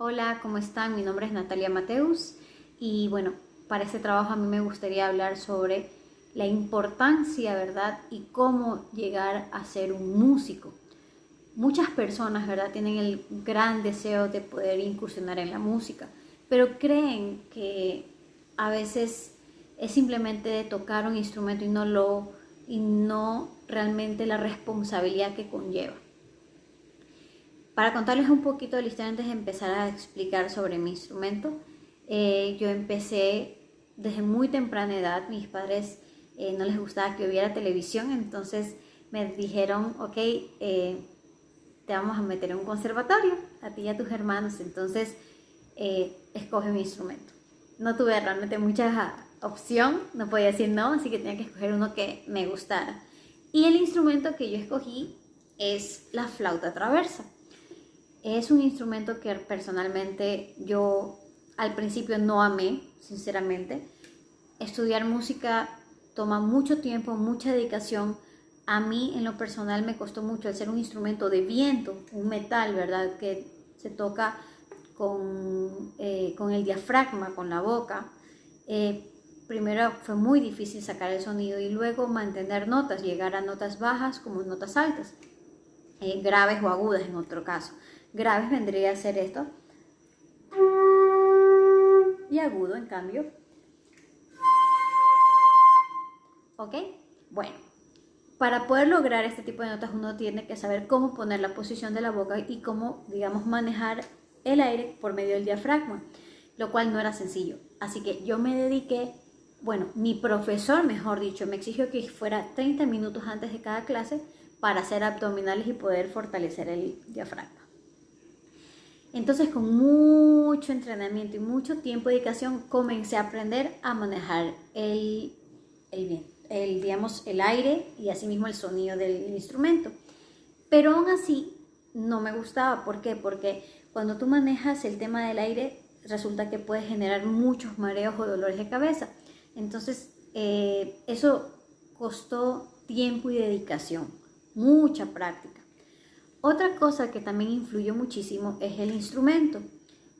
Hola, ¿cómo están? Mi nombre es Natalia Mateus y bueno, para este trabajo a mí me gustaría hablar sobre la importancia, ¿verdad? Y cómo llegar a ser un músico. Muchas personas, ¿verdad? Tienen el gran deseo de poder incursionar en la música, pero creen que a veces es simplemente tocar un instrumento y no realmente la responsabilidad que conlleva. Para contarles un poquito de la historia antes de empezar a explicar sobre mi instrumento, yo empecé desde muy temprana edad. Mis padres no les gustaba que yo viera televisión, entonces me dijeron, ok, te vamos a meter en un conservatorio, a ti y a tus hermanos, entonces escoge mi instrumento. No tuve realmente mucha opción, no podía decir no, así que tenía que escoger uno que me gustara. Y el instrumento que yo escogí es la flauta traversa. Es un instrumento que personalmente yo al principio no amé, sinceramente. Estudiar música toma mucho tiempo, mucha dedicación. A mí en lo personal me costó mucho al ser un instrumento de viento, un metal, ¿verdad? Que se toca con el diafragma, con la boca. Primero fue muy difícil sacar el sonido y luego mantener notas, llegar a notas bajas como notas altas, graves o agudas en otro caso. Graves vendría a ser esto. Y agudo, en cambio. ¿Ok? Bueno, para poder lograr este tipo de notas uno tiene que saber cómo poner la posición de la boca y cómo, digamos, manejar el aire por medio del diafragma, lo cual no era sencillo. Así que yo me dediqué, bueno, mi profesor, mejor dicho, me exigió que fuera 30 minutos antes de cada clase para hacer abdominales y poder fortalecer el diafragma. Entonces, con mucho entrenamiento y mucho tiempo y dedicación, comencé a aprender a manejar digamos, el aire y asimismo el sonido del instrumento. Pero aún así, no me gustaba. ¿Por qué? Porque cuando tú manejas el tema del aire, resulta que puedes generar muchos mareos o dolores de cabeza. Entonces, eso costó tiempo y dedicación, mucha práctica. Otra cosa que también influyó muchísimo es el instrumento.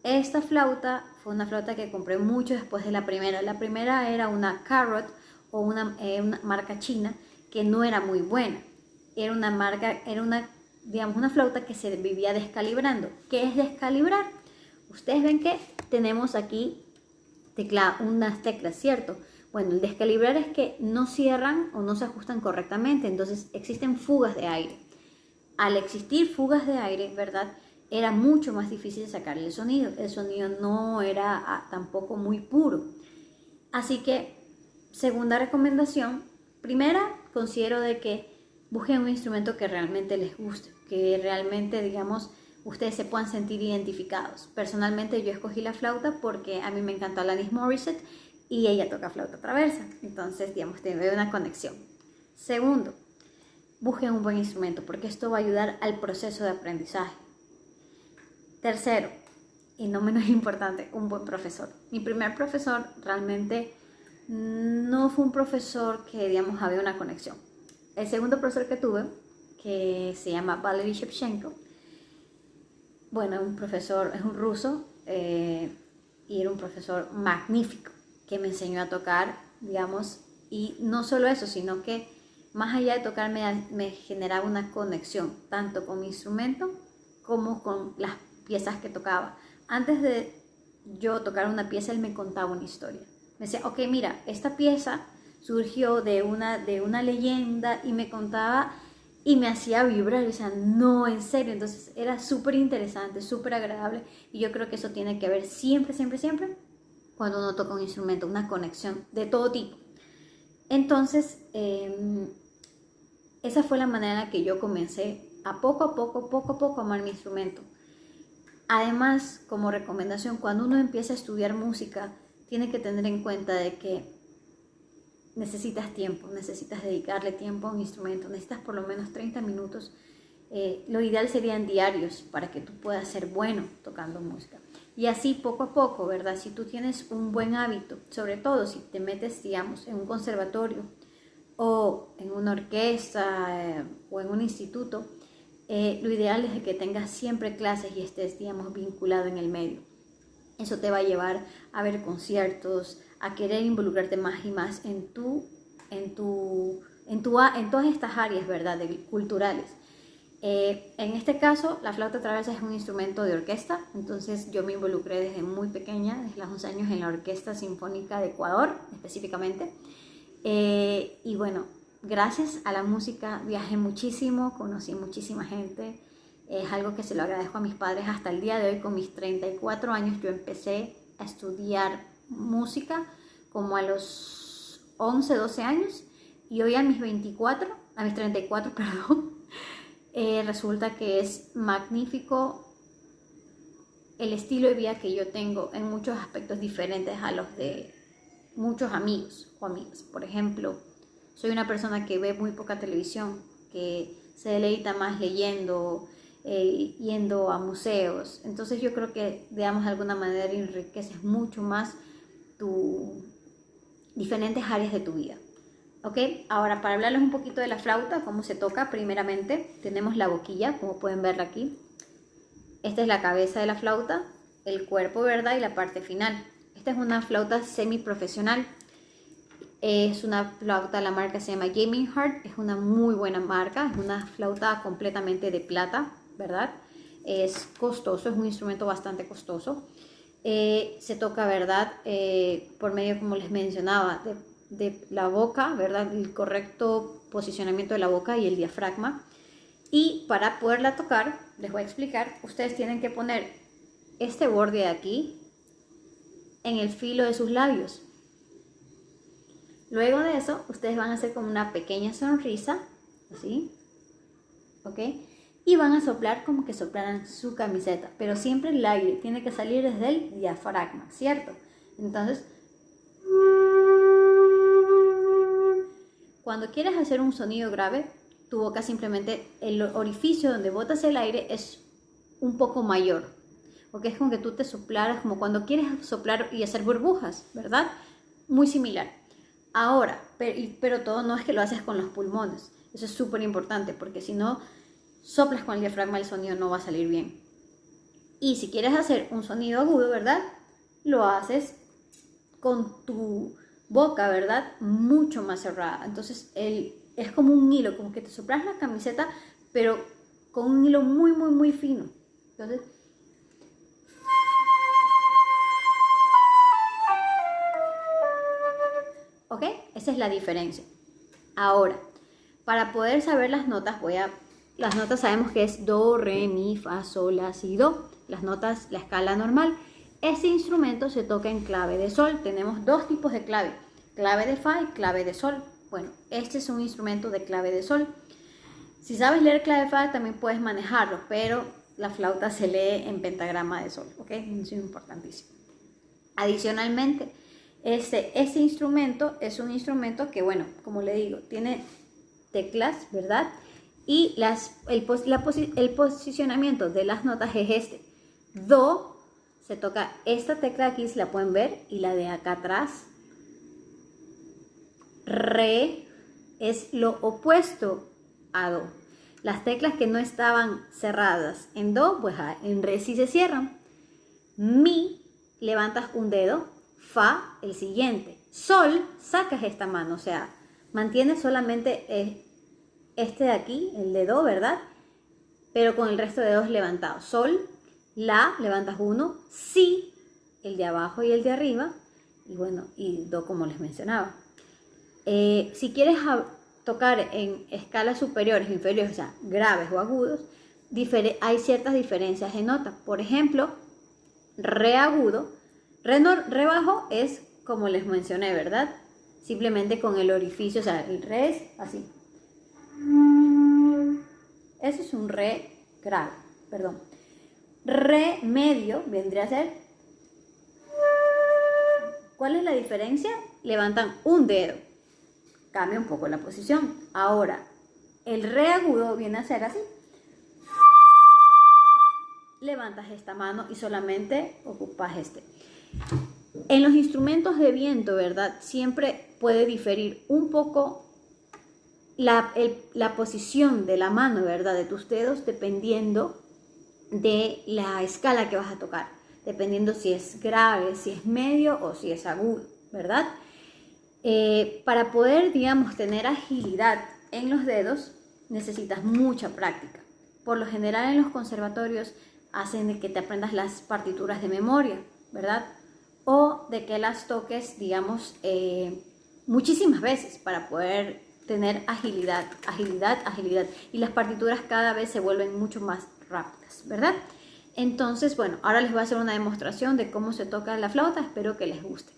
Esta flauta fue una flauta que compré mucho después de la primera. La primera era una Carrot o una marca china que no era muy buena. Digamos, una flauta que se vivía descalibrando. ¿Qué es descalibrar? Ustedes ven que tenemos aquí unas teclas, ¿cierto? Bueno, el descalibrar es que no cierran o no se ajustan correctamente, entonces existen fugas de aire. Al existir fugas de aire, ¿verdad? Era mucho más difícil sacar el sonido. El sonido no era tampoco muy puro. Así que, segunda recomendación, primera, considero de que busquen un instrumento que realmente les guste, que realmente, digamos, ustedes se puedan sentir identificados. Personalmente yo escogí la flauta porque a mí me encanta Alanis Morissette y ella toca flauta traversa. Entonces, digamos, tiene una conexión. Segundo, busquen un buen instrumento porque esto va a ayudar al proceso de aprendizaje. Tercero, y no menos importante, un buen profesor. Mi primer profesor realmente no fue un profesor que, digamos, había una conexión. El segundo profesor que tuve, que se llama Valery Shevchenko, bueno, es un ruso y era un profesor magnífico que me enseñó a tocar, digamos, y no solo eso, sino que más allá de tocar me generaba una conexión, tanto con mi instrumento como con las piezas que tocaba. Antes de yo tocar una pieza, él me contaba una historia. Me decía, ok, mira, esta pieza surgió de una leyenda y me contaba y me hacía vibrar. Y decía, no, en serio. Entonces era súper interesante, súper agradable y yo creo que eso tiene que ver siempre, siempre, siempre cuando uno toca un instrumento, una conexión de todo tipo. Entonces, esa fue la manera en la que yo comencé a poco amar mi instrumento. Además, como recomendación, cuando uno empieza a estudiar música, tiene que tener en cuenta de que necesitas tiempo, necesitas dedicarle tiempo a un instrumento, necesitas por lo menos 30 minutos. Lo ideal serían diarios para que tú puedas ser bueno tocando música. Y así poco a poco, ¿verdad? Si tú tienes un buen hábito, sobre todo si te metes, digamos, en un conservatorio o en una orquesta o en un instituto, Lo ideal es que tengas siempre clases y estés, digamos, vinculado en el medio. Eso te va a llevar a ver conciertos, a querer involucrarte más y más en todas estas áreas, ¿verdad?, culturales. En este caso, la flauta traversa es un instrumento de orquesta, entonces yo me involucré desde muy pequeña, desde los 11 años, en la Orquesta Sinfónica de Ecuador, específicamente. Y bueno, gracias a la música viajé muchísimo, conocí muchísima gente. Es algo que se lo agradezco a mis padres hasta el día de hoy. Con mis 34 años yo empecé a estudiar música como a los 11, 12 años, y hoy a mis 34, perdón, resulta que es magnífico el estilo de vida que yo tengo en muchos aspectos diferentes a los de muchos amigos o amigas. Por ejemplo, soy una persona que ve muy poca televisión, que se deleita más leyendo, yendo a museos. Entonces yo creo que, digamos, de alguna manera enriqueces mucho más tus diferentes áreas de tu vida. ¿Ok? Ahora, para hablarles un poquito de la flauta, cómo se toca, primeramente tenemos la boquilla, como pueden verla aquí. Esta es la cabeza de la flauta, el cuerpo, ¿verdad?, y la parte final. Esta es una flauta semiprofesional. Es una flauta, la marca se llama Gaming Heart, es una muy buena marca, es una flauta completamente de plata, ¿verdad? Es costoso, es un instrumento bastante costoso. Se toca, ¿verdad?, por medio, como les mencionaba, de la boca, ¿verdad?, el correcto posicionamiento de la boca y el diafragma. Y para poderla tocar, les voy a explicar, ustedes tienen que poner este borde de aquí en el filo de sus labios. Luego de eso, ustedes van a hacer como una pequeña sonrisa, así, ¿ok? Y van a soplar como que soplaran su camiseta, pero siempre el aire tiene que salir desde el diafragma, ¿cierto? Entonces, cuando quieres hacer un sonido grave, tu boca simplemente, el orificio donde botas el aire es un poco mayor, porque es como que tú te soplaras, como cuando quieres soplar y hacer burbujas, ¿verdad? Muy similar. Ahora, pero todo no es que lo haces con los pulmones. Eso es súper importante, porque si no soplas con el diafragma, el sonido no va a salir bien. Y si quieres hacer un sonido agudo, ¿verdad?, lo haces con tu boca, ¿verdad?, mucho más cerrada. Entonces es como un hilo, como que te soplas la camiseta, pero con un hilo muy, muy, muy fino. Entonces, ¿ok? Esa es la diferencia. Ahora, para poder saber las notas, las notas sabemos que es do, re, mi, fa, sol, la, si, do. Las notas, la escala normal. Este instrumento se toca en clave de sol. Tenemos dos tipos de clave de fa y clave de sol. Bueno, este es un instrumento de clave de sol. Si sabes leer clave de fa, también puedes manejarlo, pero la flauta se lee en pentagrama de sol, ¿ok? Eso es importantísimo. Adicionalmente, este instrumento es un instrumento que, bueno, como le digo, tiene teclas, ¿verdad? Y el posicionamiento de las notas es este. Do, se toca esta tecla aquí, si la pueden ver, y la de acá atrás. Re es lo opuesto a do. Las teclas que no estaban cerradas en do, pues en re sí se cierran. Mi, levantas un dedo. Fa, el siguiente. Sol, sacas esta mano, o sea, mantienes solamente este de aquí, el de do, ¿verdad?, pero con el resto de dedos levantados. Sol, la, levantas uno. Si, el de abajo y el de arriba, y bueno, y do, como les mencionaba. Si quieres tocar en escalas superiores, inferiores, o sea, graves o agudos, hay ciertas diferencias de notas. Por ejemplo, re agudo, re bajo es como les mencioné, ¿verdad? Simplemente con el orificio, o sea, el re es así. Eso es un re grave, perdón. Re medio vendría a ser. ¿Cuál es la diferencia? Levantan un dedo. Cambia un poco la posición. Ahora, el re agudo viene a ser así. Levantas esta mano y solamente ocupas este. En los instrumentos de viento, ¿verdad?, siempre puede diferir un poco la posición de la mano, ¿verdad? De tus dedos, dependiendo de la escala que vas a tocar, dependiendo si es grave, si es medio o si es agudo, ¿verdad? Para poder, digamos, tener agilidad en los dedos, necesitas mucha práctica. Por lo general en los conservatorios hacen de que te aprendas las partituras de memoria, ¿verdad? O de que las toques, digamos, muchísimas veces para poder tener agilidad. Y las partituras cada vez se vuelven mucho más rápidas, ¿verdad? Entonces, bueno, ahora les voy a hacer una demostración de cómo se toca la flauta. Espero que les guste.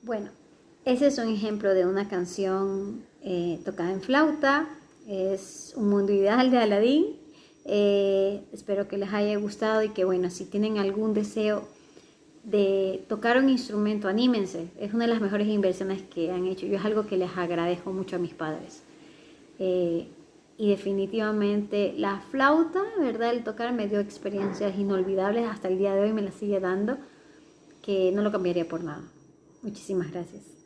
Bueno, ese es un ejemplo de una canción tocada en flauta. Es Un Mundo Ideal de Aladín. Espero que les haya gustado y que, bueno, si tienen algún deseo de tocar un instrumento, anímense. Es una de las mejores inversiones que han hecho. Yo es algo que les agradezco mucho a mis padres. Y definitivamente la flauta, ¿verdad? El tocar me dio experiencias inolvidables. Hasta el día de hoy me las sigue dando, que no lo cambiaría por nada. Muchísimas gracias.